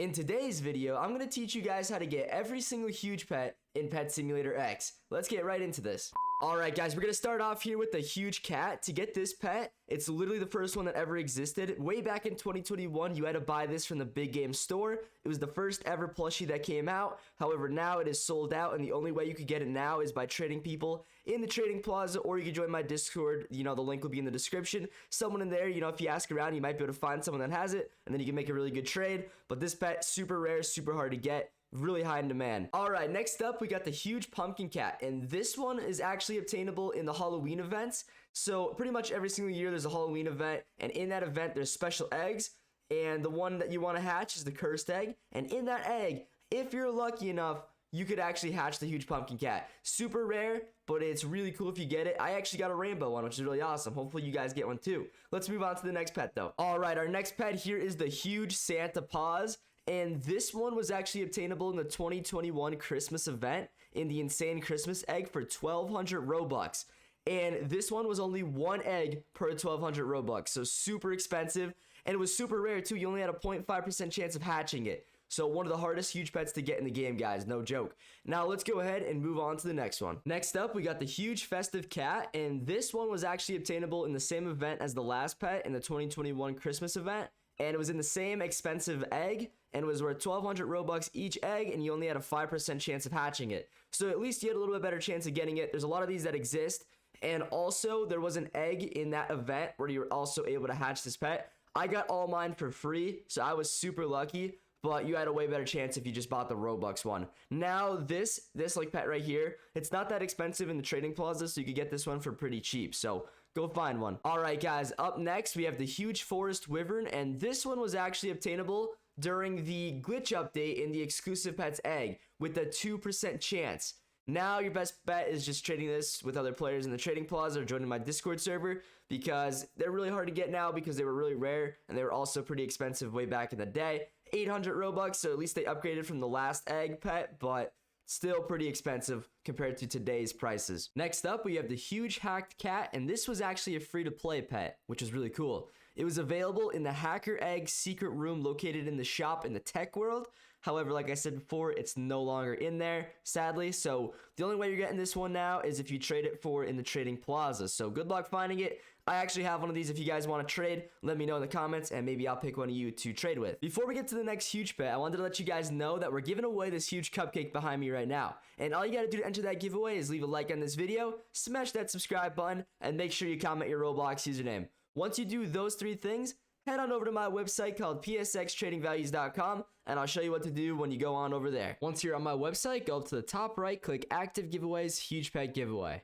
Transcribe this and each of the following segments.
In today's video, I'm going to teach you guys how to get every single huge pet in Pet Simulator X. Let's get right into this. Alright guys, we're going to start off here with the huge cat. To get this pet, it's literally the first one that ever existed. Way back in 2021, you had to buy this from the big game store. It was the first ever plushie that came out. However, now it is sold out, and the only way you could get it now is by trading people in the trading plaza, or you can join my Discord. The link will be in the description. Someone in there, if you ask around, you might be able to find someone that has it, and then you can make a really good trade. But this pet, super rare, super hard to get. Really high in demand. Alright, next up we got the huge pumpkin cat, and this one is actually obtainable in the Halloween events. So pretty much every single year there's a Halloween event, and in that event there's special eggs, and the one that you want to hatch is the cursed egg, and in that egg, if you're lucky enough, you could actually hatch the huge pumpkin cat. Super rare, but it's really cool if you get it. I actually got a rainbow one, which is really awesome. Hopefully you guys get one too. Let's move on to the next pet though. Alright, our next pet here is the huge Santa paws. And this one was actually obtainable in the 2021 Christmas event in the insane Christmas egg for 1,200 Robux. And this one was only one egg per 1,200 Robux. So super expensive. And it was super rare too. You only had a 0.5% chance of hatching it. So one of the hardest huge pets to get in the game, guys. No joke. Now let's go ahead and move on to the next one. Next up, we got the huge festive cat. And this one was actually obtainable in the same event as the last pet in the 2021 Christmas event. And it was in the same expensive egg, and it was worth 1,200 Robux each egg, and you only had a 5% chance of hatching it. So at least you had a little bit better chance of getting it. There's a lot of these that exist, and also there was an egg in that event where you were also able to hatch this pet. I got all mine for free, so I was super lucky, but you had a way better chance if you just bought the Robux one. Now this like pet right here, it's not that expensive in the trading plaza, so you could get this one for pretty cheap. So go find one. Alright guys, up next we have the huge forest wyvern, and this one was actually obtainable during the glitch update in the exclusive pets egg with a 2% chance. Now your best bet is just trading this with other players in the trading plaza or joining my Discord server, because they're really hard to get now because they were really rare and they were also pretty expensive way back in the day. 800 Robux, so at least they upgraded from the last egg pet, but still pretty expensive compared to today's prices. Next up, we have the huge hacked cat, and this was actually a free-to-play pet, which is really cool. It was available in the Hacker Egg secret room located in the shop in the tech world. However, like I said before, it's no longer in there, sadly. So the only way you're getting this one now is if you trade it for in the trading plaza. So good luck finding it. I actually have one of these. If you guys want to trade, let me know in the comments, and maybe I'll pick one of you to trade with. Before we get to the next huge pet, I wanted to let you guys know that we're giving away this huge cupcake behind me right now. And all you got to do to enter that giveaway is leave a like on this video, smash that subscribe button, and make sure you comment your Roblox username. Once you do those three things, head on over to my website called psxtradingvalues.com, and I'll show you what to do when you go on over there. Once you're on my website, go up to the top right, click active giveaways, huge pet giveaway.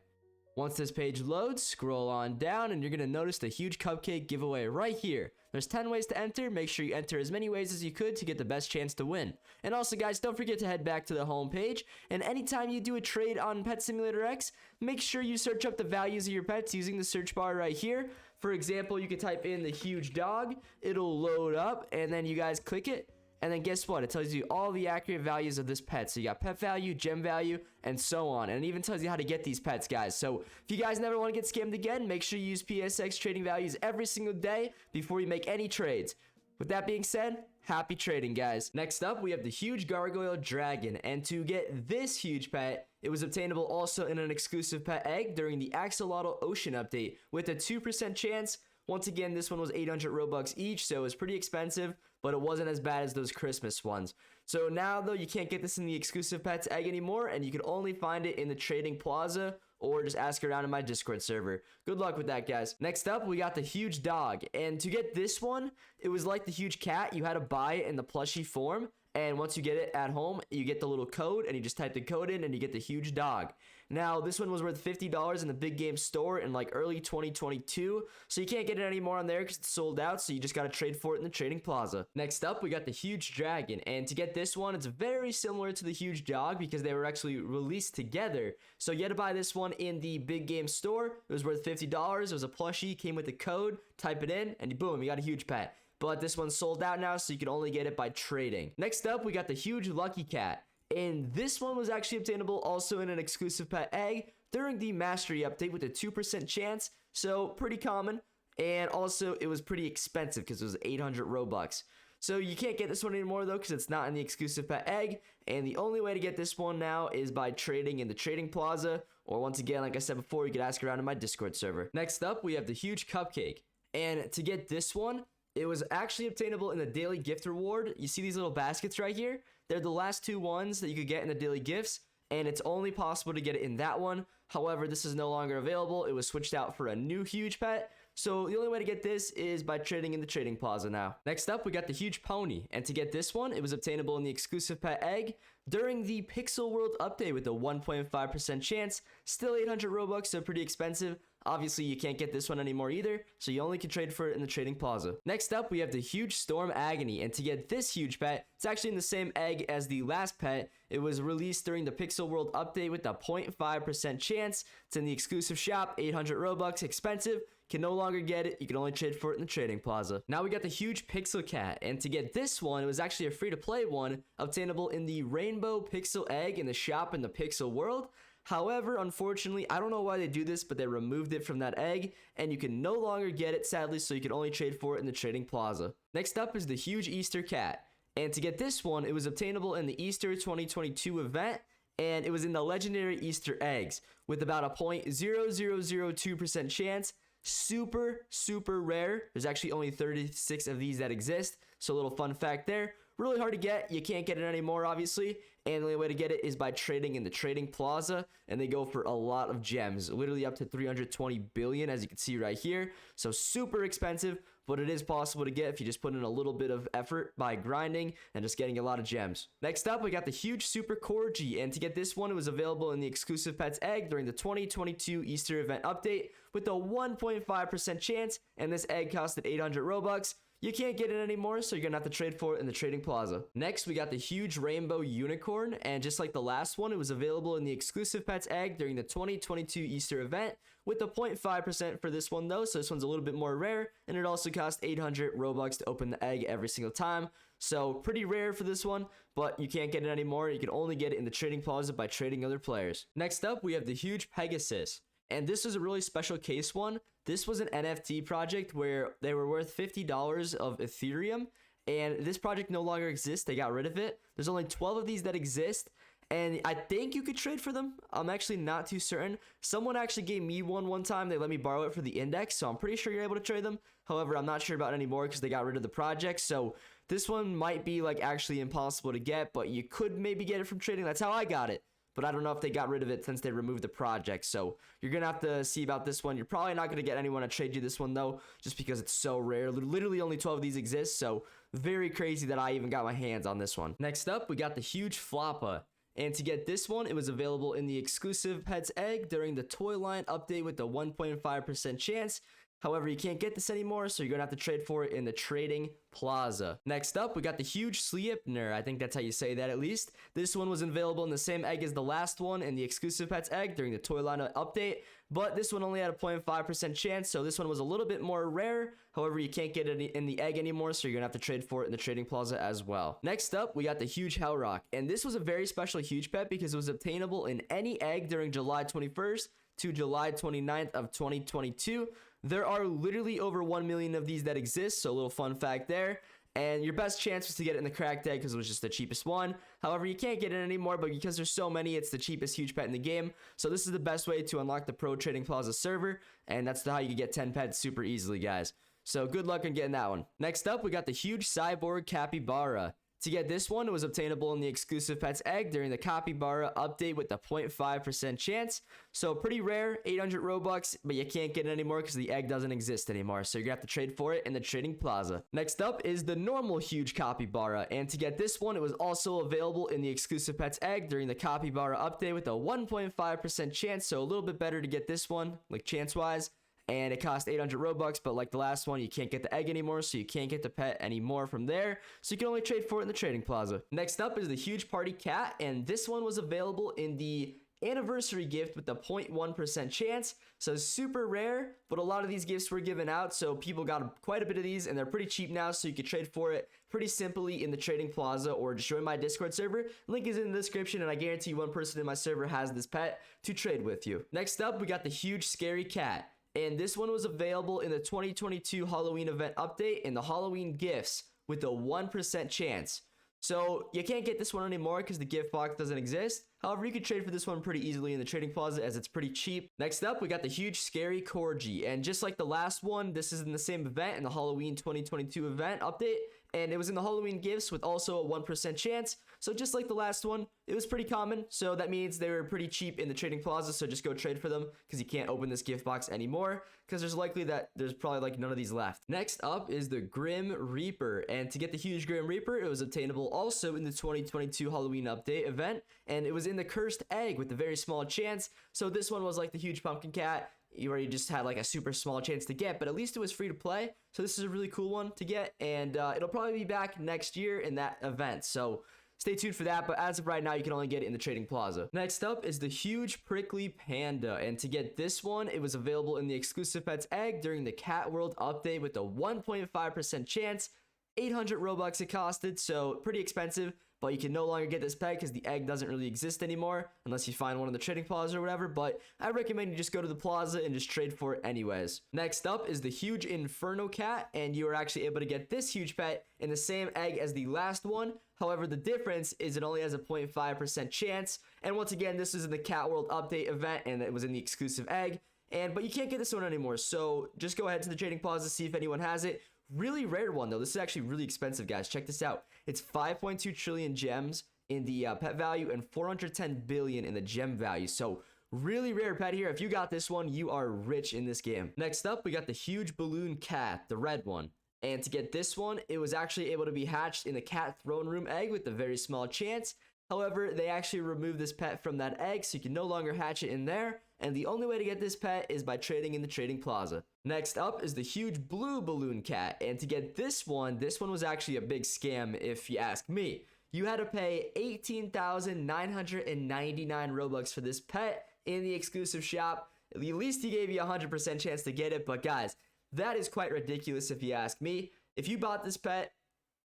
Once this page loads, scroll on down, and you're going to notice the huge cupcake giveaway right here. There's 10 ways to enter. Make sure you enter as many ways as you could to get the best chance to win. And also, guys, don't forget to head back to the home page. And anytime you do a trade on Pet Simulator X, make sure you search up the values of your pets using the search bar right here. For example, you could type in the huge dog. It'll load up, and then you guys click it. And then guess what? It tells you all the accurate values of this pet. So you got pet value, gem value, and so on. And it even tells you how to get these pets, guys. So if you guys never want to get scammed again, make sure you use PSX trading values every single day before you make any trades. With that being said, happy trading, guys. Next up, we have the huge gargoyle dragon. And to get this huge pet, it was obtainable also in an exclusive pet egg during the Axolotl Ocean update with a 2% chance. Once again, this one was 800 Robux each, so it was pretty expensive, but it wasn't as bad as those Christmas ones. So now, though, you can't get this in the exclusive pets egg anymore, and you can only find it in the trading plaza, or just ask around in my Discord server. Good luck with that, guys. Next up, we got the huge dog, and to get this one, it was like the huge cat. You had to buy it in the plushie form, and once you get it at home, you get the little code, and you just type the code in, and you get the huge dog. Now, this one was worth $50 in the big game store in like early 2022, so you can't get it anymore on there because it's sold out, so you just got to trade for it in the trading plaza. Next up, we got the huge dragon, and to get this one, it's very similar to the huge dog because they were actually released together. So you had to buy this one in the big game store. It was worth $50. It was a plushie, came with the code, type it in, and boom, you got a huge pet. But this one's sold out now, so you can only get it by trading. Next up, we got the huge lucky cat. And this one was actually obtainable also in an exclusive pet egg during the mastery update with a 2% chance. So pretty common. And also, it was pretty expensive because it was 800 Robux. So you can't get this one anymore though, because it's not in the exclusive pet egg. And the only way to get this one now is by trading in the trading plaza, or once again, like I said before, you could ask around in my Discord server. Next up, we have the huge cupcake. And to get this one, it was actually obtainable in the daily gift reward. You see these little baskets right here? They're the last two ones that you could get in the daily gifts, and it's only possible to get it in that one. However, this is no longer available. It was switched out for a new huge pet. So the only way to get this is by trading in the trading plaza now. Next up, we got the huge pony. And to get this one, it was obtainable in the exclusive pet egg during the Pixel World update with a 1.5% chance. Still 800 Robux, so pretty expensive. Obviously, you can't get this one anymore either, so you only can trade for it in the trading plaza. Next up, we have the huge Storm Agony, and to get this huge pet, it's actually in the same egg as the last pet. It was released during the Pixel World update with a 0.5% chance. It's in the exclusive shop, 800 Robux, expensive. Can no longer get it. You can only trade for it in the trading plaza. Now we got the huge Pixel Cat, and to get this one, it was actually a free-to-play one, obtainable in the Rainbow Pixel Egg in the shop in the Pixel World. However, unfortunately, I don't know why they do this, but they removed it from that egg, and you can no longer get it, sadly, so you can only trade for it in the trading plaza. Next up is the huge Easter cat, and to get this one, it was obtainable in the Easter 2022 event, and it was in the legendary Easter eggs with about a 0.0002% chance. Super rare. There's actually only 36 of these that exist, so a little fun fact there. Really hard to get. You can't get it anymore, obviously, and the only way to get it is by trading in the trading plaza, and they go for a lot of gems, literally up to 320 billion, as you can see right here. So super expensive, but it is possible to get if you just put in a little bit of effort by grinding and just getting a lot of gems. Next up, we got the huge Super Corgi, and to get this one, it was available in the exclusive pets egg during the 2022 Easter event update with a 1.5% chance, and this egg costed 800 Robux. You can't get it anymore, so you're gonna have to trade for it in the trading plaza. Next, we got the huge rainbow unicorn, and just like the last one, it was available in the exclusive pets egg during the 2022 Easter event with the 0.5% for this one though, so this one's a little bit more rare, and it also costs 800 Robux to open the egg every single time. So pretty rare for this one, but you can't get it anymore. You can only get it in the trading plaza by trading other players. Next up, we have the huge Pegasus. And this is a really special case one. This was an NFT project where they were worth $50 of Ethereum, and this project no longer exists. They got rid of it. There's only 12 of these that exist, and I think you could trade for them. I'm actually not too certain. Someone actually gave me one time. They let me borrow it for the index, so I'm pretty sure you're able to trade them. However, I'm not sure about it anymore because they got rid of the project, so this one might be like actually impossible to get, but you could maybe get it from trading. That's how I got it. But I don't know if they got rid of it since they removed the project. So you're going to have to see about this one. You're probably not going to get anyone to trade you this one, though, just because it's so rare. Literally only 12 of these exist, so very crazy that I even got my hands on this one. Next up, we got the huge Floppa. And to get this one, it was available in the exclusive Pets Egg during the Toy Line update with the 1.5% chance. However, you can't get this anymore, so you're going to have to trade for it in the trading plaza. Next up, we got the huge Sleipnir. I think that's how you say that at least. This one was available in the same egg as the last one in the exclusive Pets Egg during the Toy Line update, but this one only had a 0.5% chance, so this one was a little bit more rare. However, you can't get it in the egg anymore, so you're going to have to trade for it in the trading plaza as well. Next up, we got the huge Hellrock, and this was a very special huge pet because it was obtainable in any egg during July 21st to July 29th of 2022. There are literally over 1 million of these that exist, so a little fun fact there. And your best chance was to get it in the cracked egg because it was just the cheapest one. However, you can't get it anymore, but because there's so many, it's the cheapest huge pet in the game. So this is the best way to unlock the Pro Trading Plaza server, and that's how you can get 10 pets super easily, guys. So good luck on getting that one. Next up, we got the huge Cyborg Capybara. To get this one, it was obtainable in the exclusive Pets Egg during the Capybara update with a 0.5% chance. So pretty rare, 800 Robux, but you can't get it anymore because the egg doesn't exist anymore. So you're going to have to trade for it in the trading plaza. Next up is the normal huge Capybara. And to get this one, it was also available in the exclusive Pets Egg during the Capybara update with a 1.5% chance. So a little bit better to get this one, like chance-wise. And it cost 800 Robux, but like the last one, you can't get the egg anymore, so you can't get the pet anymore from there. So you can only trade for it in the trading plaza. Next up is the huge party cat, and this one was available in the anniversary gift with the 0.1% chance. So super rare, but a lot of these gifts were given out, so people got quite a bit of these, and they're pretty cheap now, so you can trade for it pretty simply in the trading plaza or just join my Discord server. Link is in the description, and I guarantee one person in my server has this pet to trade with you. Next up, we got the huge scary cat. And this one was available in the 2022 Halloween event update in the Halloween gifts with a 1% chance. So you can't get this one anymore because the gift box doesn't exist. However, you can trade for this one pretty easily in the trading plaza as it's pretty cheap. Next up, we got the huge scary corgi. And just like the last one, this is in the same event, in the Halloween 2022 event update. And it was in the Halloween gifts with also a 1% chance. So just like the last one, it was pretty common. So that means they were pretty cheap in the trading plaza. So just go trade for them because you can't open this gift box anymore because there's likely that there's probably like none of these left. Next up is the Grim Reaper. And to get the huge Grim Reaper, it was obtainable also in the 2022 Halloween update event. And it was in the cursed egg with a very small chance. So this one was like the huge pumpkin cat. You already just had like a super small chance to get, but at least it was free to play. So this is a really cool one to get, and it'll probably be back next year in that event. So stay tuned for that, but as of right now, you can only get it in the trading plaza. Next up is the huge prickly panda, and to get this one, it was available in the exclusive pets egg during the Cat World update with a 1.5% chance. 800 Robux it costed, so pretty expensive, but you can no longer get this pet because the egg doesn't really exist anymore unless you find one in the trading plaza or whatever, but I recommend you just go to the plaza and just trade for it anyways. Next up is the huge inferno cat, and you are actually able to get this huge pet in the same egg as the last one. However, the difference is it only has a 0.5% chance, and once again, this is in the Cat World update event, and it was in the exclusive egg, but you can't get this one anymore, so just go ahead to the trading plaza, see if anyone has it. Really rare one though. This is actually really expensive, guys. Check this out. It's 5.2 trillion gems in the pet value and 410 billion in the gem value. So really rare pet here. If you got this one, you are rich in this game. Next up, we got the huge balloon cat, the red one. And to get this one, it was actually able to be hatched in the cat throne room egg with a very small chance. However, they actually removed this pet from that egg, so you can no longer hatch it in there. And the only way to get this pet is by trading in the trading plaza. Next up is the huge blue balloon cat. And to get this one was actually a big scam if you ask me. You had to pay 18,999 Robux for this pet in the exclusive shop. At least he gave you a 100% chance to get it, but guys, that is quite ridiculous if you ask me. If you bought this pet,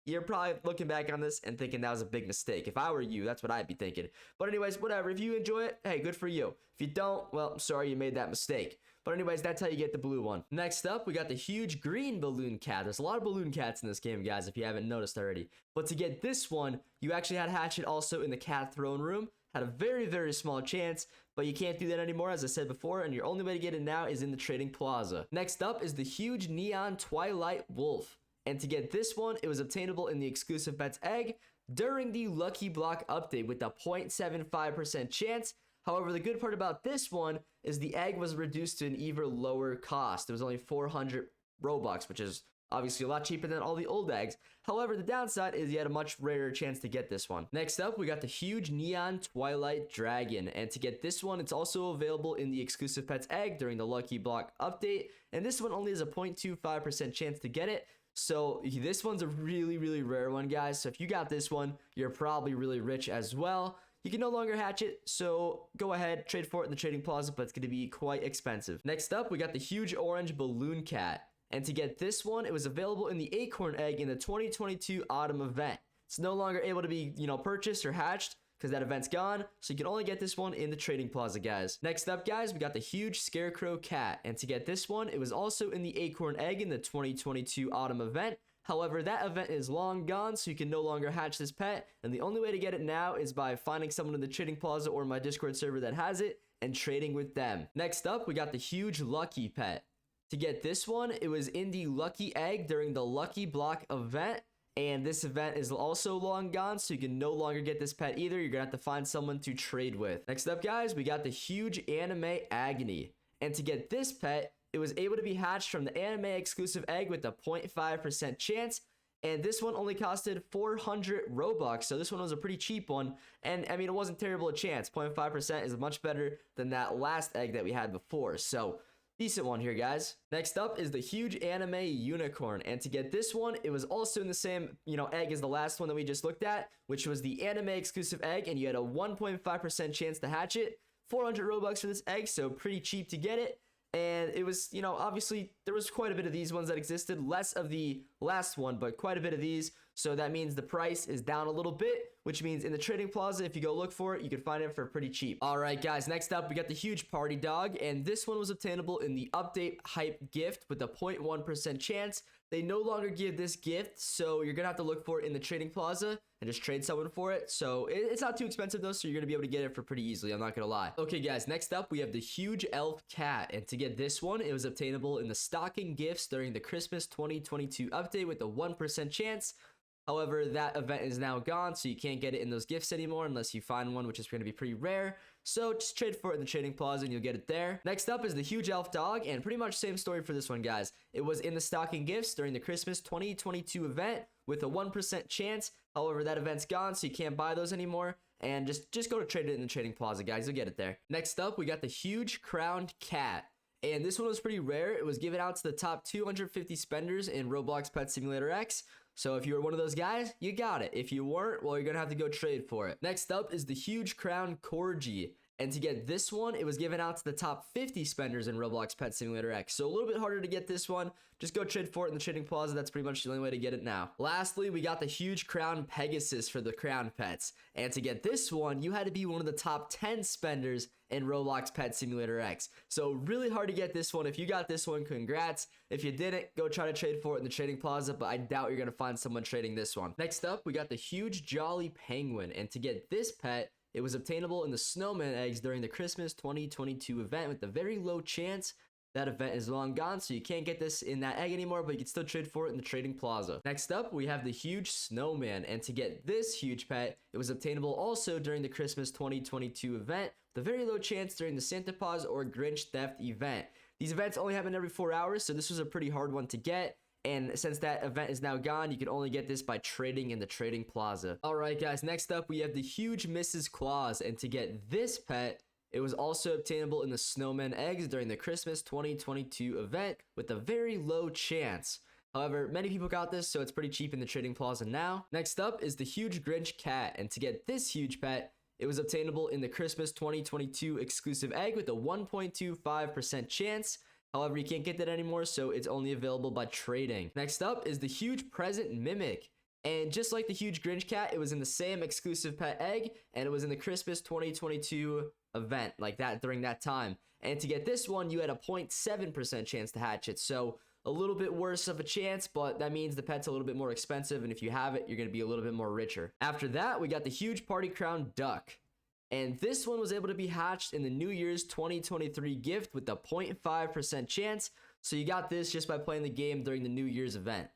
you're probably looking back on this and thinking that was a big mistake. If I were you, that's what I'd be thinking. But anyways, whatever. If you enjoy it, hey, good for you. If you don't, well, I'm sorry you made that mistake. But anyways, that's how you get the blue one. Next up, we got the huge green balloon cat. There's a lot of balloon cats in this game, guys, if you haven't noticed already. But to get this one, you actually had to hatch it also in the cat throne room. Had a very, very small chance, but you can't do that anymore, as I said before, and your only way to get it now is in the trading plaza. Next up is the huge neon twilight wolf. And to get this one, it was obtainable in the exclusive pets egg during the Lucky Block update with a 0.75% chance. However, the good part about this one is the egg was reduced to an even lower cost. It was only 400 Robux, which is obviously a lot cheaper than all the old eggs. However, the downside is you had a much rarer chance to get this one. Next up, we got the huge neon twilight dragon. And to get this one, it's also available in the exclusive pets egg during the Lucky Block update. And this one only has a 0.25% chance to get it. So this one's a really, really rare one, guys. So if you got this one, you're probably really rich as well. You can no longer hatch it, so go ahead, trade for it in the trading plaza, but it's going to be quite expensive. Next up, we got the huge orange balloon cat. And to get this one, it was available in the acorn egg in the 2022 autumn event. It's no longer able to be, purchased or hatched because that event's gone, so you can only get this one in the trading plaza, guys. Next up, guys, we got the huge scarecrow cat, and to get this one, it was also in the acorn egg in the 2022 autumn event. However, that event is long gone, so you can no longer hatch this pet, and the only way to get it now is by finding someone in the trading plaza or my Discord server that has it and trading with them. Next up, we got the huge lucky pet. To get this one, it was in the lucky egg during the Lucky Block event. And this event is also long gone, so you can no longer get this pet either. You're gonna have to find someone to trade with. Next up, guys, we got the huge anime agony. And to get this pet, it was able to be hatched from the anime exclusive egg with a 0.5% chance. And this one only costed 400 Robux, so this one was a pretty cheap one. And I mean, it wasn't terrible a chance. 0.5% is much better than that last egg that we had before. So decent one here, guys. Next up is the huge anime unicorn. And to get this one, it was also in the same, egg as the last one that we just looked at, which was the anime exclusive egg, and you had a 1.5% chance to hatch it. 400 Robux for this egg, so pretty cheap to get it. And it was, obviously there was quite a bit of these ones that existed, less of the last one, but quite a bit of these. So that means the price is down a little bit, which means in the trading plaza, if you go look for it, you can find it for pretty cheap. All right, guys, next up, we got the huge party dog, and this one was obtainable in the update hype gift with a 0.1% chance. they no longer give this gift, so you're gonna have to look for it in the trading plaza and just trade someone for it. So it's not too expensive though, so you're gonna be able to get it for pretty easily, I'm not gonna lie. Okay guys, next up we have the huge elf cat, and to get this one, it was obtainable in the stocking gifts during the Christmas 2022 update with a 1% chance. However, that event is now gone, so you can't get it in those gifts anymore unless you find one, which is going to be pretty rare. So just trade for it in the trading plaza and you'll get it there. Next up is the huge elf dog, and pretty much same story for this one, guys. It was in the stocking gifts during the Christmas 2022 event with a 1% chance. However, that event's gone, so you can't buy those anymore. And just go to trade it in the trading plaza, guys. You'll get it there. Next up, we got the huge crowned cat. And this one was pretty rare. It was given out to the top 250 spenders in Roblox Pet Simulator X. So if you were one of those guys, you got it. If you weren't, well, you're gonna have to go trade for it. Next up is the huge crown corgi. And to get this one, it was given out to the top 50 spenders in Roblox Pet Simulator X. So a little bit harder to get this one. Just go trade for it in the trading plaza. That's pretty much the only way to get it now. Lastly, we got the huge crown Pegasus for the crown pets. And to get this one, you had to be one of the top 10 spenders in Roblox Pet Simulator X. So really hard to get this one. If you got this one, congrats. If you didn't, go try to trade for it in the trading plaza, but I doubt you're gonna find someone trading this one. Next up, we got the huge jolly penguin. And to get this pet, it was obtainable in the snowman eggs during the Christmas 2022 event with a very low chance. That event is long gone, so you can't get this in that egg anymore, but you can still trade for it in the trading plaza. Next up, we have the huge snowman, and to get this huge pet, it was obtainable also during the Christmas 2022 event with a very low chance during the Santa Paws or Grinch theft event. These events only happen every 4 hours, so this was a pretty hard one to get. And since that event is now gone, you can only get this by trading in the trading plaza. Alright guys, next up we have the huge Mrs. Claus, and to get this pet, it was also obtainable in the snowman eggs during the Christmas 2022 event with a very low chance. However, many people got this, so it's pretty cheap in the trading plaza now. Next up is the huge Grinch cat, and to get this huge pet, it was obtainable in the Christmas 2022 exclusive egg with a 1.25% chance. However, you can't get that anymore, so it's only available by trading. Next up is the huge present mimic. And just like the huge Grinch cat, it was in the same exclusive pet egg, and it was in the Christmas 2022 event, like that during that time. And to get this one, you had a 0.7% chance to hatch it. So a little bit worse of a chance, but that means the pet's a little bit more expensive, and if you have it, you're gonna be a little bit more richer. After that, we got the huge party crown duck. And this one was able to be hatched in the New Year's 2023 gift with a 0.5% chance. So you got this just by playing the game during the New Year's event.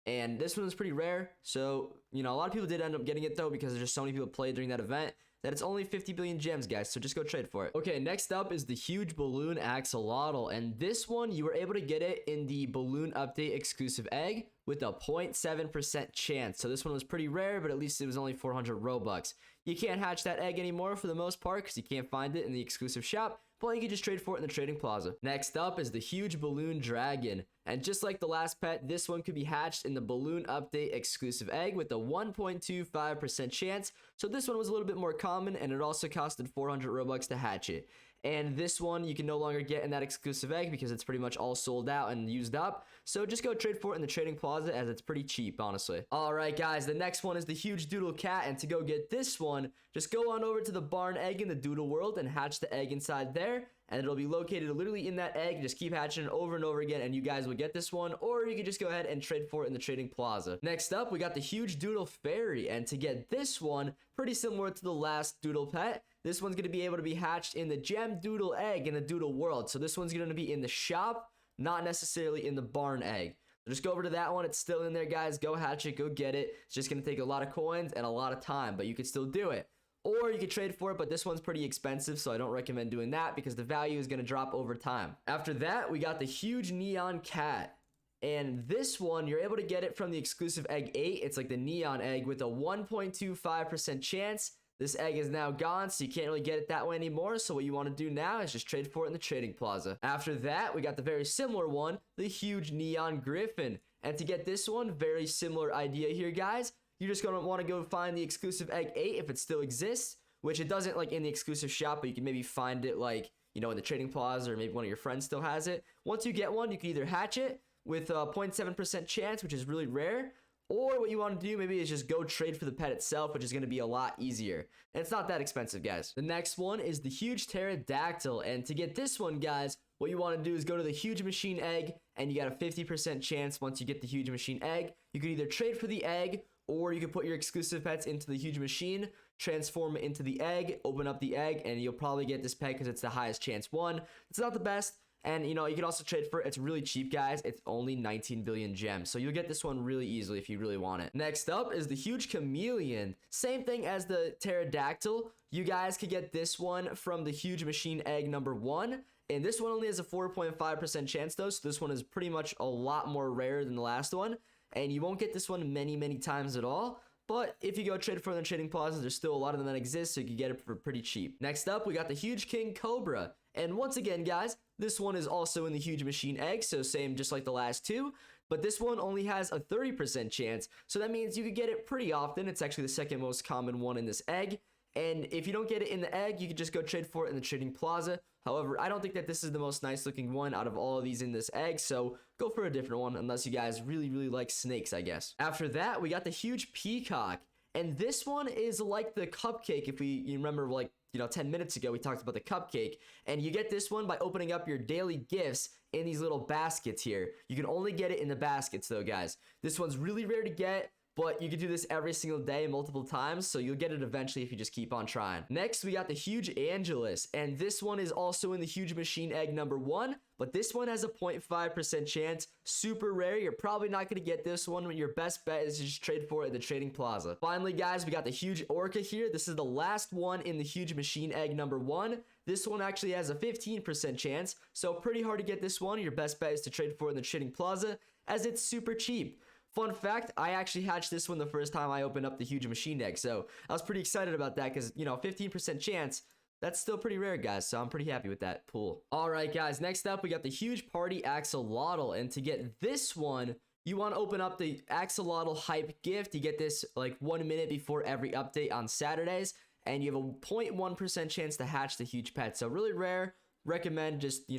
And this one was pretty rare. So, you know, a lot of people did end up getting it though because there's just so many people played during that event that it's only 50 billion gems, guys. So just go trade for it. Okay, next up is the huge balloon axolotl. And this one, you were able to get it in the balloon update exclusive egg with a 0.7% chance. So this one was pretty rare, but at least it was only 400 Robux. You can't hatch that egg anymore for the most part because you can't find it in the exclusive shop, but you can just trade for it in the trading plaza. Next up is the huge balloon dragon. And just like the last pet, this one could be hatched in the balloon update exclusive egg with a 1.25% chance. So this one was a little bit more common, and it also costed 400 Robux to hatch it. And this one you can no longer get in that exclusive egg because it's pretty much all sold out and used up. So just go trade for it in the trading plaza as it's pretty cheap, honestly. Alright guys, the next one is the huge doodle cat, and to go get this one, just go on over to the barn egg in the doodle world and hatch the egg inside there. And it'll be located literally in that egg. Just keep hatching it over and over again and you guys will get this one, or you can just go ahead and trade for it in the trading plaza. Next up, we got the huge doodle fairy, and to get this one, pretty similar to the last doodle pet, this one's going to be able to be hatched in the gem doodle egg in the doodle world. So this one's going to be in the shop, not necessarily in the barn egg. So just go over to that one. It's still in there, guys. Go hatch it, go get it. It's just going to take a lot of coins and a lot of time, but you can still do it. Or you could trade for it, but this one's pretty expensive, so I don't recommend doing that because the value is going to drop over time. After that, we got the huge neon cat. And this one, you're able to get it from the exclusive egg 8. It's like the neon egg with a 1.25% chance. This egg is now gone, so you can't really get it that way anymore. So what you want to do now is just trade for it in the trading plaza. After that, we got the very similar one, the huge neon griffin. And to get this one, very similar idea here, guys. You're just going to want to go find the exclusive egg 8 if it still exists, which it doesn't like in the exclusive shop, but you can maybe find it like, you know, in the trading plaza, or maybe one of your friends still has it. Once you get one, you can either hatch it with a 0.7% chance, which is really rare, or what you want to do maybe is just go trade for the pet itself, which is going to be a lot easier. And it's not that expensive, guys. The next one is the huge pterodactyl, and to get this one, guys, what you want to do is go to the huge machine egg, and you got a 50% chance once you get the huge machine egg. You can either trade for the egg, or you can put your exclusive pets into the huge machine, transform it into the egg, open up the egg, and you'll probably get this pet because it's the highest chance one. It's not the best. And, you know, you can also trade for it. It's really cheap, guys. It's only 19 billion gems. So you'll get this one really easily if you really want it. Next up is the huge chameleon. Same thing as the pterodactyl. You guys could get this one from the huge machine egg number 1. And this one only has a 4.5% chance, though. So this one is pretty much a lot more rare than the last one. And you won't get this one many times at all. But if you go trade for the trading plaza, there's still a lot of them that exist, so you can get it for pretty cheap. Next up, we got the huge king cobra. And once again, guys, this one is also in the huge machine egg, so same just like the last two. But this one only has a 30% chance, so that means you could get it pretty often. It's actually the second most common one in this egg. And if you don't get it in the egg, you can just go trade for it in the trading plaza. However, I don't think that this is the most nice looking one out of all of these in this egg, so go for a different one unless you guys really like snakes, I guess. After that, we got the huge peacock. And this one is like the cupcake. If you remember, like, 10 minutes ago, we talked about the cupcake. And you get this one by opening up your daily gifts in these little baskets here. You can only get it in the baskets, though, guys. This one's really rare to get, but you can do this every single day multiple times, so you'll get it eventually if you just keep on trying. Next, we got the huge angelus, and this one is also in the huge machine egg number 1, but this one has a 0.5% chance. Super rare. You're probably not going to get this one. Your best bet is to just trade for it at the trading plaza. Finally, guys, we got the huge orca here. This is the last one in the huge machine egg number 1. This one actually has a 15% chance, so pretty hard to get this one. Your best bet is to trade for it in the trading plaza, as it's super cheap. Fun fact, I actually hatched this one the first time I opened up the huge machine egg, so I was pretty excited about that because, 15% chance, that's still pretty rare, guys, so I'm pretty happy with that pool. Alright, guys, next up, we got the huge party axolotl, and to get this one, you want to open up the axolotl hype gift. You get this, like, 1 minute before every update on Saturdays, and you have a 0.1% chance to hatch the huge pet, so really rare. Recommend just,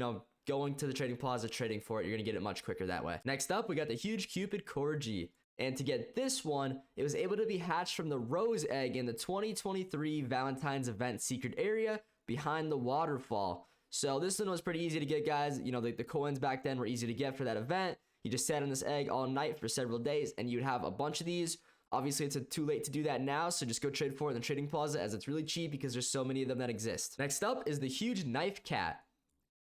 going to the trading plaza, trading for it. You're going to get it much quicker that way. Next up, we got the huge Cupid corgi. And to get this one, it was able to be hatched from the rose egg in the 2023 Valentine's event secret area behind the waterfall. So this one was pretty easy to get, guys. The coins back then were easy to get for that event. You just sat on this egg all night for several days, and you'd have a bunch of these. Obviously, it's too late to do that now, so just go trade for it in the trading plaza, as it's really cheap because there's so many of them that exist. Next up is the huge knife cat.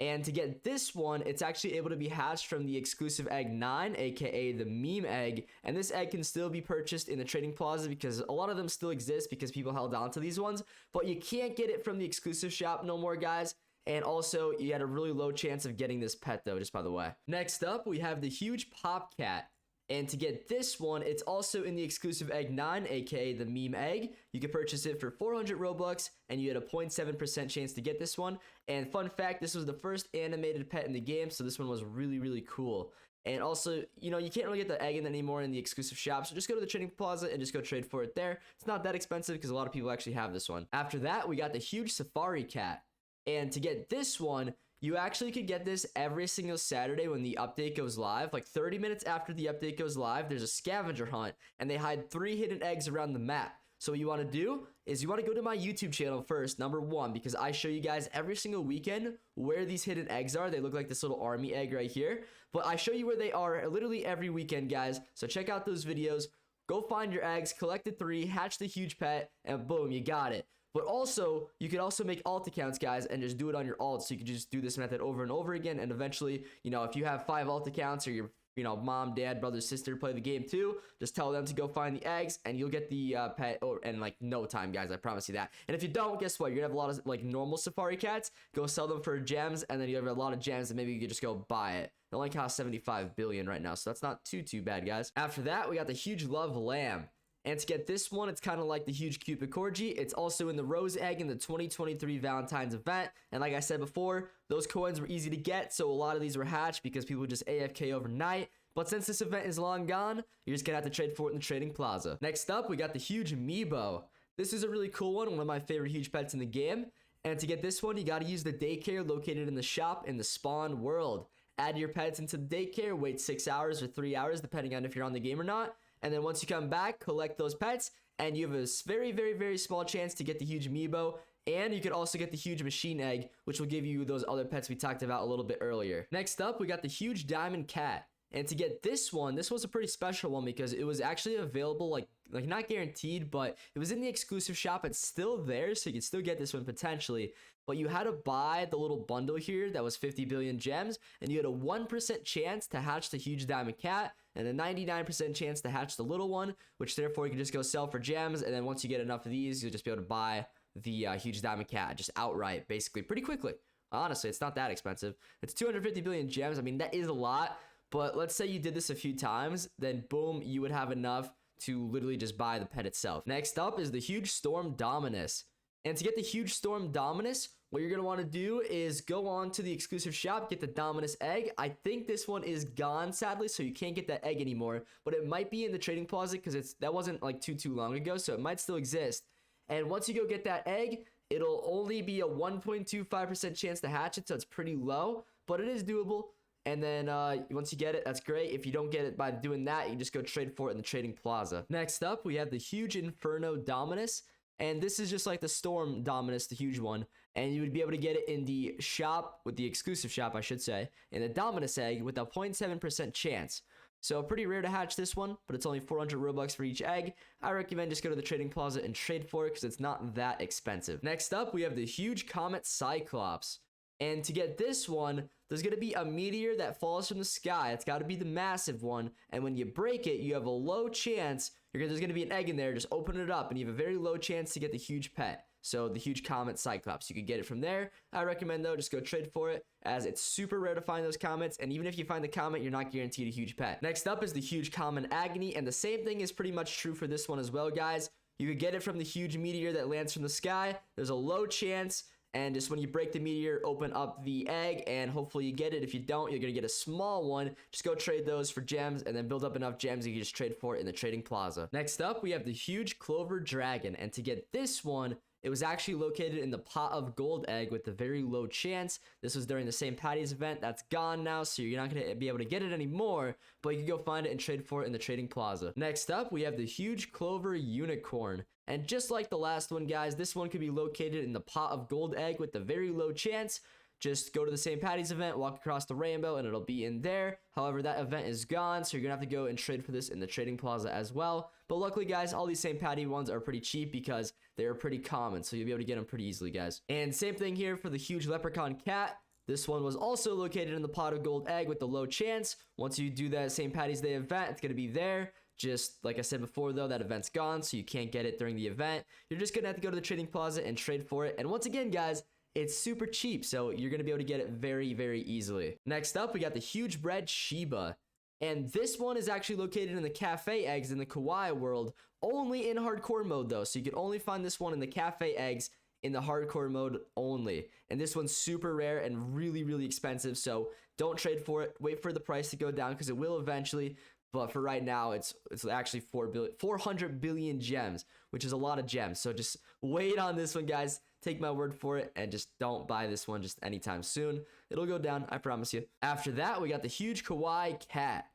And to get this one, it's actually able to be hatched from the exclusive egg 9, aka the meme egg. And this egg can still be purchased in the trading plaza because a lot of them still exist because people held on to these ones. But you can't get it from the exclusive shop no more, guys. And also, you had a really low chance of getting this pet, though, just by the way. Next up, we have the huge pop cat. And to get this one, it's also in the exclusive egg 9, aka the meme egg. You can purchase it for 400 Robux, and you had a 0.7% chance to get this one. And fun fact, this was the first animated pet in the game, so this one was really cool. And also, you can't really get the egg in anymore in the exclusive shop, so just go to the trading plaza and just go trade for it there. It's not that expensive because a lot of people actually have this one. After that, we got the huge safari cat. And to get this one, you actually could get this every single Saturday when the update goes live. Like 30 minutes after the update goes live, there's a scavenger hunt, and they hide 3 hidden eggs around the map. So what you want to do is you want to go to my YouTube channel first, number 1, because I show you guys every single weekend where these hidden eggs are. They look like this little army egg right here, but I show you where they are literally every weekend, guys. So check out those videos. Go find your eggs, collect the 3, hatch the huge pet, and boom, you got it. But also, you can also make alt accounts, guys, and just do it on your alt. So you can just do this method over and over again. And eventually, if you have 5 alt accounts, or your mom, dad, brother, sister play the game too, just tell them to go find the eggs, and you'll get the pet in like no time, guys. I promise you that. And if you don't, guess what? You're gonna have a lot of like normal safari cats. Go sell them for gems, and then you have a lot of gems, and maybe you could just go buy it. It only costs 75 billion right now, so that's not too bad, guys. After that, we got the huge love lamb. And to get this one, it's kind of like the huge Cupid corgi. It's also in the rose egg in the 2023 Valentine's event. And like I said before, those coins were easy to get, so a lot of these were hatched because people would just AFK overnight. But since this event is long gone, you're just gonna have to trade for it in the trading plaza. Next up, we got the huge Meebo. This is a really cool one of my favorite huge pets in the game. And to get this one, you gotta use the daycare located in the shop in the spawn world. Add your pets into the daycare, wait 6 hours or 3 hours, depending on if you're on the game or not. And then once you come back, collect those pets, and you have a very small chance to get the huge Meebo And you could also get the huge machine egg, which will give you those other pets we talked about a little bit earlier. Next up, we got the huge diamond cat. And to get this one, this was a pretty special one because it was actually available, like not guaranteed, but it was in the exclusive shop. It's still there, so you can still get this one potentially. But you had to buy the little bundle here that was 50 billion gems, and you had a 1% chance to hatch the huge diamond cat, and a 99% chance to hatch the little one, which therefore you can just go sell for gems, and then once you get enough of these, you'll just be able to buy the huge diamond cat just outright, basically, pretty quickly. Honestly, it's not that expensive. It's 250 billion gems. I mean, that is a lot. But let's say you did this a few times, then boom, you would have enough to literally just buy the pet itself. Next up is the huge storm dominus. And to get the huge storm dominus, what you're going to want to do is go on to the exclusive shop, get the dominus egg. I think this one is gone, sadly, so you can't get that egg anymore. But it might be in the trading closet because that wasn't like too long ago, so it might still exist. And once you go get that egg, it'll only be a 1.25% chance to hatch it, so it's pretty low, but it is doable. And then once you get it, that's great. If you don't get it by doing that, you can just go trade for it in the trading plaza. Next up, we have the huge Inferno Dominus. And this is just like the Storm Dominus, the huge one. And you would be able to get it in the shop, with the exclusive shop, I should say, in the Dominus egg with a 0.7% chance. So pretty rare to hatch this one, but it's only 400 Robux for each egg. I recommend just go to the trading plaza and trade for it because it's not that expensive. Next up, we have the huge Comet Cyclops. And to get this one, there's going to be a meteor that falls from the sky. It's got to be the massive one. And when you break it, you have a low chance. There's going to be an egg in there. Just open it up, and you have a very low chance to get the huge pet. So the huge Comet Cyclops. You could get it from there. I recommend, though, just go trade for it, as it's super rare to find those comets. And even if you find the comet, you're not guaranteed a huge pet. Next up is the huge Common Agony. And the same thing is pretty much true for this one as well, guys. You could get it from the huge meteor that lands from the sky. There's a low chance. And just when you break the meteor, open up the egg, and hopefully you get it. If you don't, you're going to get a small one. Just go trade those for gems, and then build up enough gems, you can just trade for it in the trading plaza. Next up, we have the huge Clover Dragon. And to get this one, it was actually located in the pot of gold egg with a very low chance. This was during the St. Patty's event. That's gone now, so you're not going to be able to get it anymore, but you can go find it and trade for it in the trading plaza. Next up, we have the huge Clover Unicorn. And just like the last one, guys, this one could be located in the pot of gold egg with a very low chance. Just go to the St. Patty's event, walk across the rainbow, and it'll be in there. However, that event is gone, so you're going to have to go and trade for this in the trading plaza as well. But luckily, guys, all these St. Patty ones are pretty cheap because they're pretty common, so you'll be able to get them pretty easily, guys. And same thing here for the huge Leprechaun Cat. This one was also located in the pot of gold egg with the low chance. Once you do that St. Patty's Day event, it's going to be there. Just like I said before, though, that event's gone, so you can't get it during the event. You're just going to have to go to the trading plaza and trade for it. And once again, guys, it's super cheap, so you're going to be able to get it very, very easily. Next up, we got the huge bread Shiba. And this one is actually located in the cafe eggs in the kawaii world, only in hardcore mode, though. So you can only find this one in the cafe eggs in the hardcore mode only. And this one's super rare and really, really expensive, so don't trade for it. Wait for the price to go down because it will eventually. But for right now, it's actually 400 billion gems, which is a lot of gems. So just wait on this one, guys. Take my word for it, and just don't buy this one just anytime soon. It'll go down, I promise you. After that, we got the huge kawaii cat.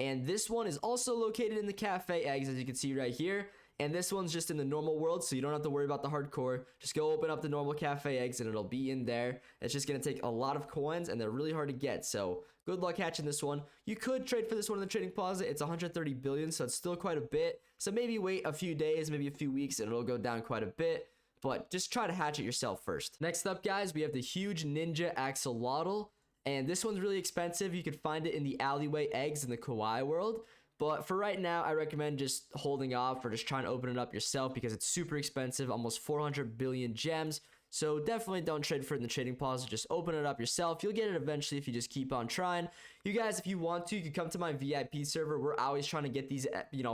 And this one is also located in the cafe eggs, as you can see right here. And this one's just in the normal world, so you don't have to worry about the hardcore. Just go open up the normal cafe eggs, and it'll be in there. It's just going to take a lot of coins, and they're really hard to get. So good luck hatching this one. You could trade for this one in the trading plaza. It's 130 billion, so it's still quite a bit. So maybe wait a few days, maybe a few weeks, and it'll go down quite a bit. But just try to hatch it yourself first. Next up, guys, we have the huge ninja axolotl. And this one's really expensive. You could find it in the alleyway eggs in the kawaii world. But for right now, I recommend just holding off or just trying to open it up yourself because it's super expensive, almost 400 billion gems. So definitely don't trade for it in the trading plaza. Just open it up yourself. You'll get it eventually if you just keep on trying. You guys, if you want to, you can come to my VIP server. We're always trying to get these,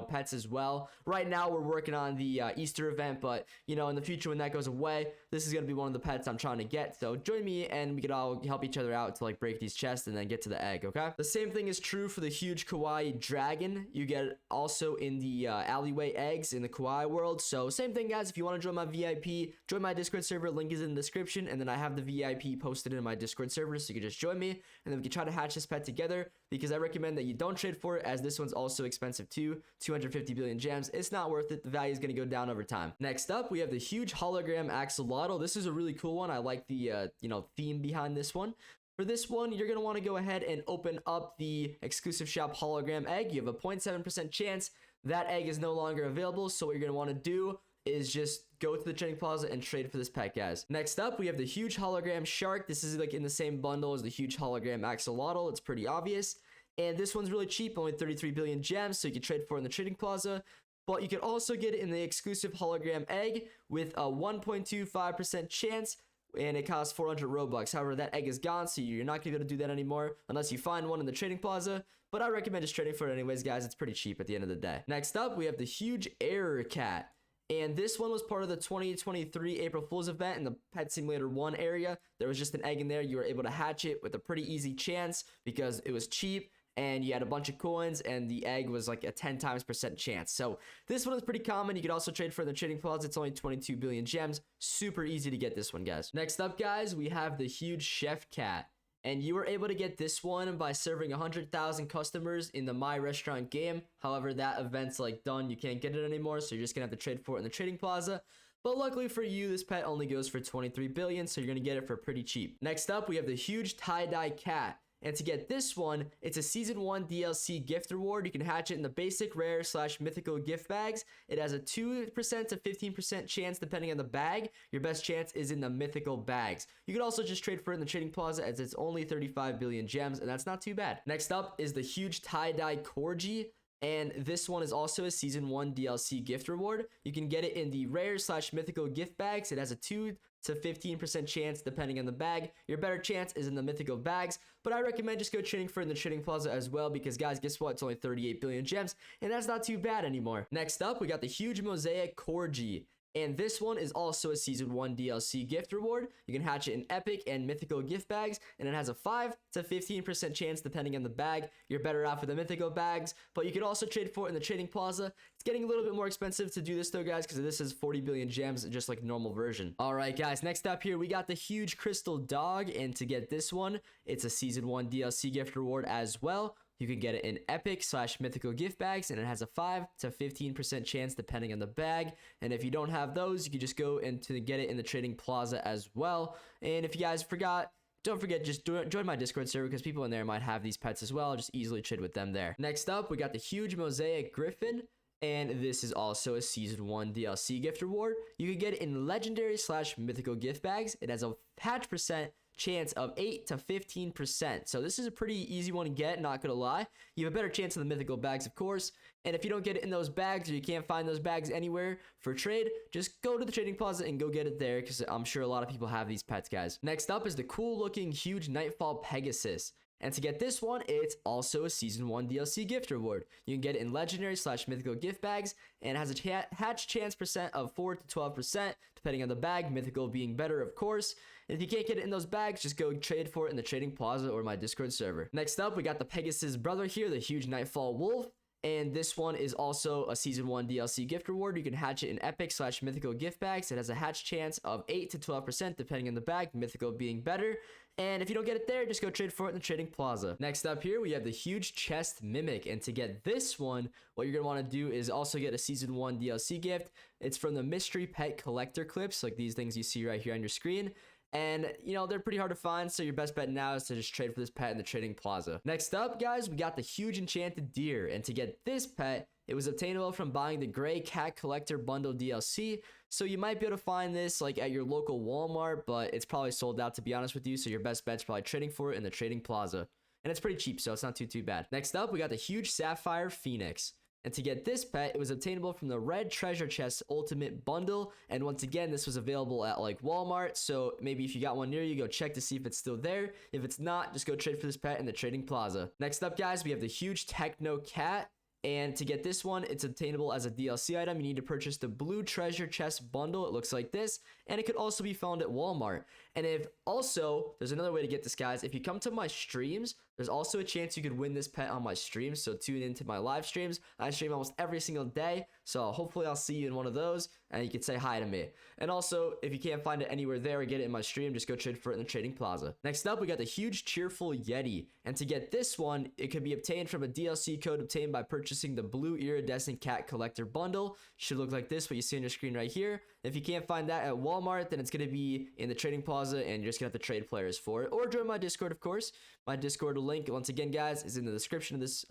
pets as well. Right now, we're working on the Easter event, but, in the future when that goes away, this is going to be one of the pets I'm trying to get. So join me, and we can all help each other out to, break these chests and then get to the egg, okay? The same thing is true for the huge kawaii dragon. You get it also in the alleyway eggs in the kawaii world. So same thing, guys. If you want to join my VIP, join my Discord server. Link is in the description, and then I have the VIP posted in my Discord server, so you can just join me, and then we can try to hatch this pet together. together, because I recommend that you don't trade for it, as this one's also expensive too. 250 billion gems. It's not worth it. The value is going to go down over time. Next up, we have the huge hologram axolotl. This is a really cool one. I like the theme behind this one. For this one, you're going to want to go ahead and open up the exclusive shop hologram egg. You have a 0.7% chance that egg is no longer available. So what you're going to want to do is just go to the trading plaza and trade for this pet, guys. Next up, we have the huge hologram shark. This is like in the same bundle as the huge hologram axolotl. It's pretty obvious. And this one's really cheap, only 33 billion gems, so you can trade for it in the trading plaza. But you can also get it in the exclusive hologram egg with a 1.25% chance, and it costs 400 Robux. However, that egg is gone, so you're not going to be able to do that anymore unless you find one in the trading plaza. But I recommend just trading for it anyways, guys. It's pretty cheap at the end of the day. Next up, we have the huge error cat. And this one was part of the 2023 April Fool's event in the Pet Simulator 1 area. There was just an egg in there. You were able to hatch it with a pretty easy chance because it was cheap and you had a bunch of coins, and the egg was like a 10 times percent chance. So this one is pretty common. You could also trade for it in the trading plaza. It's only 22 billion gems. Super easy to get this one, guys. Next up, guys, we have the huge chef cat. And you were able to get this one by serving 100,000 customers in the My Restaurant game. However, that event's like done. You can't get it anymore, so you're just gonna have to trade for it in the trading plaza. But luckily for you, this pet only goes for 23 billion, so you're gonna get it for pretty cheap. Next up, we have the huge tie-dye cat. And to get this one, it's a Season 1 DLC gift reward. You can hatch it in the basic, rare, / mythical gift bags. It has a 2% to 15% chance depending on the bag. Your best chance is in the mythical bags. You can also just trade for it in the trading plaza, as it's only 35 billion gems, and that's not too bad. Next up is the huge tie-dye corgi. And this one is also a Season 1 DLC gift reward. You can get it in the rare / mythical gift bags. It has a 2 to 15% chance depending on the bag. Your better chance is in the mythical bags, but I recommend just go trading for it in the trading plaza as well, because guys, guess what? It's only 38 billion gems, and that's not too bad anymore. Next up, we got the huge mosaic corgi. And this one is also a Season 1 DLC gift reward. You can hatch it in epic and mythical gift bags, and it has a 5 to 15% chance depending on the bag. You're better off with the mythical bags, but you can also trade for it in the trading plaza. It's getting a little bit more expensive to do this though, guys, because this is 40 billion gems, just like normal version. All right, guys, next up here, we got the huge crystal dog, and to get this one, it's a Season 1 DLC gift reward as well. You can get it in epic / mythical gift bags, and it has a 5 to 15% chance depending on the bag. And if you don't have those, you can just go and to get it in the trading plaza as well. And if you guys forgot, don't forget, just join my Discord server, because people in there might have these pets as well. Just easily trade with them there. Next up, we got the huge mosaic griffin. And this is also a Season 1 DLC gift reward. You can get it in legendary / mythical gift bags. It has a hatch percent chance of 8 to 15%. So this is a pretty easy one to get, not gonna lie. You have a better chance in the mythical bags, of course. And if you don't get it in those bags, or you can't find those bags anywhere for trade, just go to the trading plaza and go get it there, because I'm sure a lot of people have these pets, guys. Next up is the cool looking huge Nightfall Pegasus. And to get this one, it's also a Season 1 DLC gift reward. You can get it in legendary / mythical gift bags, and it has a hatch chance percent of 4 to 12%, depending on the bag, mythical being better, of course. And if you can't get it in those bags, just go trade for it in the trading plaza or my Discord server. Next up, we got the Pegasus brother here, the huge Nightfall Wolf. And this one is also a Season 1 DLC gift reward. You can hatch it in epic / mythical gift bags. It has a hatch chance of 8 to 12%, depending on the bag, mythical being better. And if you don't get it there, just go trade for it in the trading plaza. Next up here, we have the huge chest mimic. And to get this one, what you're going to want to do is also get a Season 1 DLC gift. It's from the mystery pet collector clips, like these things you see right here on your screen. And, you know, they're pretty hard to find, so your best bet now is to just trade for this pet in the trading plaza. Next up, guys, we got the huge enchanted deer. And to get this pet, it was obtainable from buying the Gray Cat Collector Bundle DLC. So you might be able to find this like at your local Walmart, but it's probably sold out, to be honest with you. So your best bet's probably trading for it in the trading plaza. And it's pretty cheap, so it's not too bad. Next up, we got the huge Sapphire Phoenix. And to get this pet, it was obtainable from the Red Treasure Chest Ultimate Bundle. And once again, this was available at like Walmart. So maybe if you got one near you, go check to see if it's still there. If it's not, just go trade for this pet in the trading plaza. Next up, guys, we have the huge Techno Cat. And to get this one, it's obtainable as a DLC item. You need to purchase the Blue Treasure Chest Bundle. It looks like this. And it could also be found at Walmart. And if also, there's another way to get this, guys. If you come to my streams, There's also a chance you could win this pet on my stream, so tune into my live streams. I stream almost every single day, so hopefully I'll see you in one of those, and you can say hi to me. And also, if you can't find it anywhere there or get it in my stream, just go trade for it in the trading plaza. Next up, we got the huge cheerful Yeti, and to get this one, it can be obtained from a DLC code obtained by purchasing the blue iridescent cat collector bundle. Should look like this, what you see on your screen right here. If you can't find that at Walmart, then it's going to be in the trading plaza, and you're just going to have to trade players for it, or join my Discord, of course. My Discord link, once again, guys, is in the description of this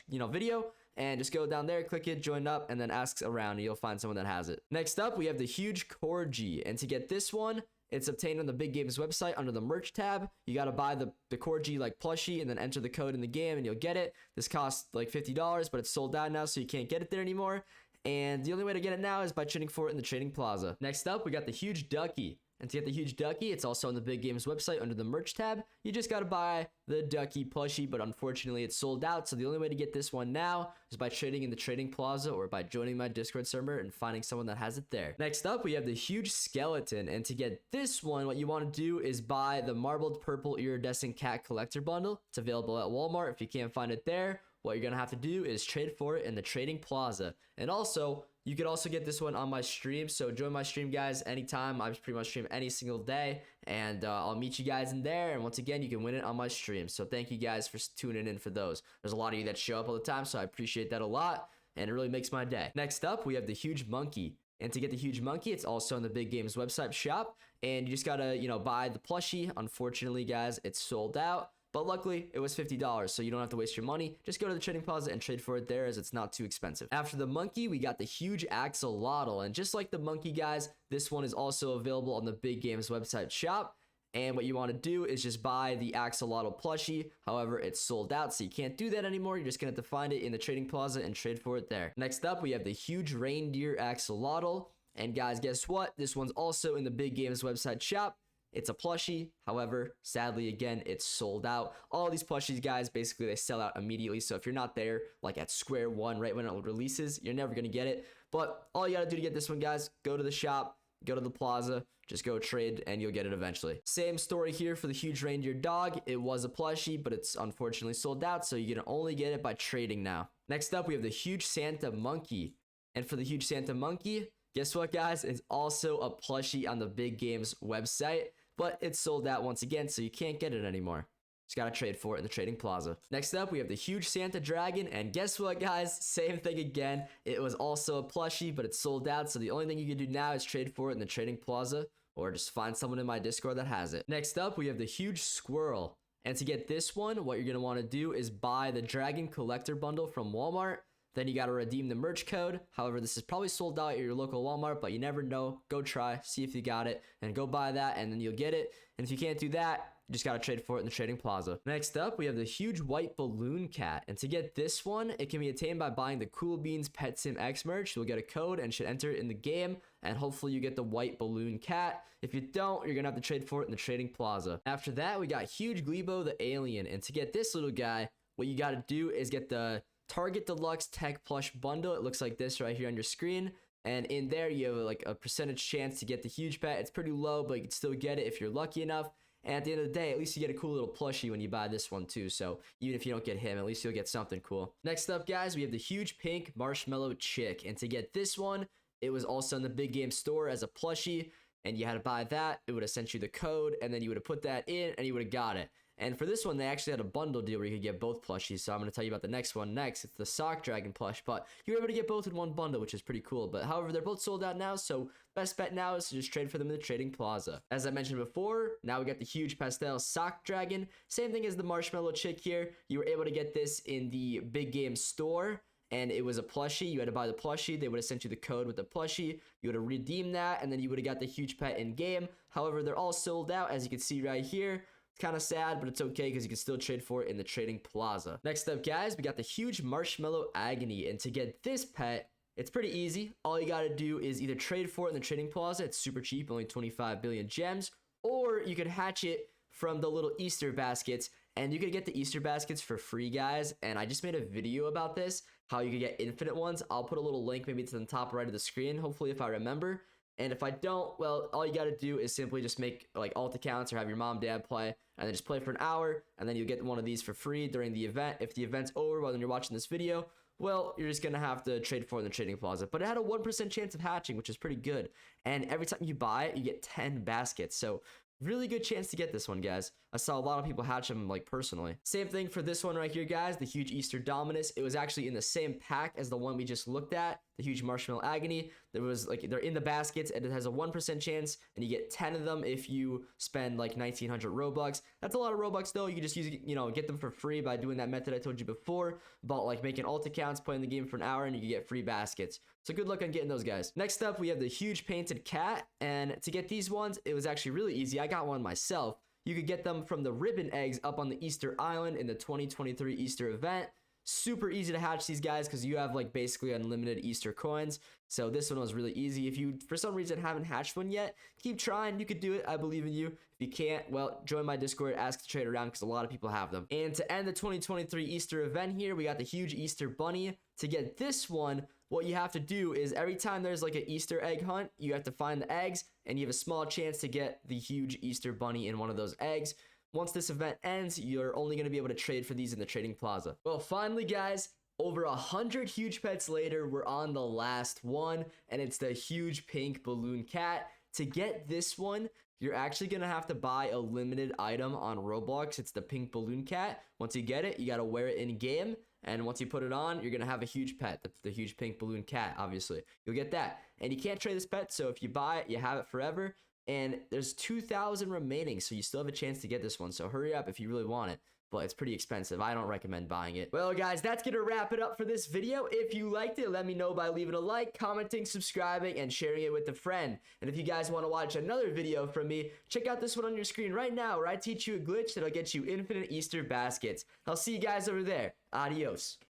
video, and just go down there, click it, join up, and then ask around, and you'll find someone that has it. Next up, we have the huge corgi, and to get this one, it's obtained on the Big Games website under the merch tab. You got to buy the corgi like plushie and then enter the code in the game and you'll get it. This costs like $50, but it's sold out now, so you can't get it there anymore. And the only way to get it now is by trading for it in the trading plaza. Next up, we got the huge ducky. And to get the huge ducky, it's also on the Big Games website under the merch tab. You just got to buy the ducky plushie, but unfortunately it's sold out. So the only way to get this one now is by trading in the trading plaza or by joining my Discord server and finding someone that has it there. Next up, we have the huge skeleton. And to get this one, what you want to do is buy the marbled purple iridescent cat collector bundle. It's available at Walmart. If you can't find it there, what you're going to have to do is trade for it in the trading plaza. And also, you could also get this one on my stream, so join my stream, guys, anytime. I pretty much stream any single day, and I'll meet you guys in there, and once again, you can win it on my stream. So thank you guys for tuning in for those. There's a lot of you that show up all the time, so I appreciate that a lot, and it really makes my day. Next up, we have the huge monkey. And to get the huge monkey, it's also on the Big Games website shop, and you just gotta, buy the plushie. Unfortunately, guys, it's sold out. But luckily, it was $50, so you don't have to waste your money. Just go to the trading plaza and trade for it there, as it's not too expensive. After the monkey, we got the huge axolotl. And just like the monkey, guys, this one is also available on the Big Games website shop. And what you want to do is just buy the axolotl plushie. However, it's sold out, so you can't do that anymore. You're just going to have to find it in the trading plaza and trade for it there. Next up, we have the huge reindeer axolotl. And guys, guess what? This one's also in the Big Games website shop. It's a plushie. However, sadly, again, it's sold out. All these plushies, guys, basically, they sell out immediately. So if you're not there, like at square one, right when it releases, you're never going to get it. But all you got to do to get this one, guys, go to the shop, go to the plaza, just go trade, and you'll get it eventually. Same story here for the huge reindeer dog. It was a plushie, but it's unfortunately sold out. So you can only get it by trading now. Next up, we have the huge Santa monkey. And for the huge Santa monkey, guess what, guys? It's also a plushie on the Big Games website. But it's sold out once again, so you can't get it anymore. Just gotta trade for it in the trading plaza. Next up, we have the huge Santa dragon, and guess what, guys? Same thing again. It was also a plushie, but it's sold out, so the only thing you can do now is trade for it in the trading plaza, or just find someone in my Discord that has it. Next up, we have the huge squirrel. And to get this one, what you're gonna wanna do is buy the dragon collector bundle from Walmart. Then you got to redeem the merch code. However, this is probably sold out at your local Walmart, but you never know. Go try, see if you got it, and go buy that, and then you'll get it. And if you can't do that, you just got to trade for it in the trading plaza. Next up, we have the huge white balloon cat. And to get this one, it can be attained by buying the Cool Beans Pet Sim X merch. You'll get a code and should enter it in the game, and hopefully you get the white balloon cat. If you don't, you're going to have to trade for it in the trading plaza. After that, we got huge Glebo the alien. And to get this little guy, what you got to do is get the Target Deluxe Tech Plush Bundle. It looks like this right here on your screen. And in there, you have like a percentage chance to get the huge pet. It's pretty low, but you can still get it if you're lucky enough. And at the end of the day, at least you get a cool little plushie when you buy this one too. So even if you don't get him, at least you'll get something cool. Next up, guys, we have the huge pink marshmallow chick. And to get this one, it was also in the Big Game store as a plushie. And you had to buy that. It would have sent you the code, and then you would have put that in, and you would have got it. And for this one, they actually had a bundle deal where you could get both plushies. So I'm going to tell you about the next one next. It's the sock dragon plush, but you're able to get both in one bundle, which is pretty cool. But however, they're both sold out now, so best bet now is to just trade for them in the trading plaza. As I mentioned before, now we got the huge pastel sock dragon. Same thing as the marshmallow chick here. You were able to get this in the Big Game store, and it was a plushie. You had to buy the plushie. They would have sent you the code with the plushie. You would have redeemed that, and then you would have got the huge pet in game. However, they're all sold out, as you can see right here. It's kind of sad, but it's okay because you can still trade for it in the trading plaza. Next up, guys, we got the huge marshmallow agony. And to get this pet, it's pretty easy. All you got to do is either trade for it in the trading plaza. It's super cheap, only 25 billion gems. Or you could hatch it from the little Easter baskets. And you could get the Easter baskets for free, guys. And I just made a video about this, how you could get infinite ones. I'll put a little link maybe to the top right of the screen, hopefully if I remember. And if I don't, well, all you got to do is simply just make like alt accounts or have your mom, dad play, and then just play for an hour, and then you get one of these for free during the event. If the event's over while you're watching this video, well, you're just gonna have to trade for it in the trading plaza. But it had a 1% chance of hatching, which is pretty good. And every time you buy it, you get 10 baskets. So really good chance to get this one, guys. I saw a lot of people hatch them, like, personally. Same thing for this one right here, guys, the huge Easter Dominus. It was actually in the same pack as the one we just looked at, the huge Marshmallow Agony. There was, like, they're in the baskets, and it has a 1% chance, and you get 10 of them if you spend, like, 1,900 Robux. That's a lot of Robux, though. You can just use, you know, get them for free by doing that method I told you before, about, like, making alt accounts, playing the game for an hour, and you can get free baskets. So good luck on getting those, guys. Next up, we have the huge painted cat, and to get these ones, it was actually really easy. I got one myself. You could get them from the ribbon eggs up on the Easter Island in the 2023 Easter event. Super easy to hatch these guys because you have like basically unlimited Easter coins. So this one was really easy. If you for some reason haven't hatched one yet, keep trying. You could do it. I believe in you. If you can't, well, join my Discord, ask to trade around because a lot of people have them. And to end the 2023 Easter event here, we got the huge Easter bunny. To get this one, what you have to do is every time there's like an Easter egg hunt, you have to find the eggs, and you have a small chance to get the huge Easter bunny in one of those eggs. Once this event ends, you're only going to be able to trade for these in the trading plaza. Well, finally, guys, over 100 huge pets later, we're on the last one, and it's the huge pink balloon cat. To get this one, you're actually going to have to buy a limited item on Roblox. It's the pink balloon cat. Once you get it, you got to wear it in game. And once you put it on, you're going to have a huge pet, the huge pink balloon cat, obviously. You'll get that. And you can't trade this pet, so if you buy it, you have it forever. And there's 2,000 remaining, so you still have a chance to get this one. So hurry up if you really want it. But it's pretty expensive. I don't recommend buying it. Well, guys, that's going to wrap it up for this video. If you liked it, let me know by leaving a like, commenting, subscribing, and sharing it with a friend. And if you guys want to watch another video from me, check out this one on your screen right now where I teach you a glitch that'll get you infinite Easter baskets. I'll see you guys over there. Adios.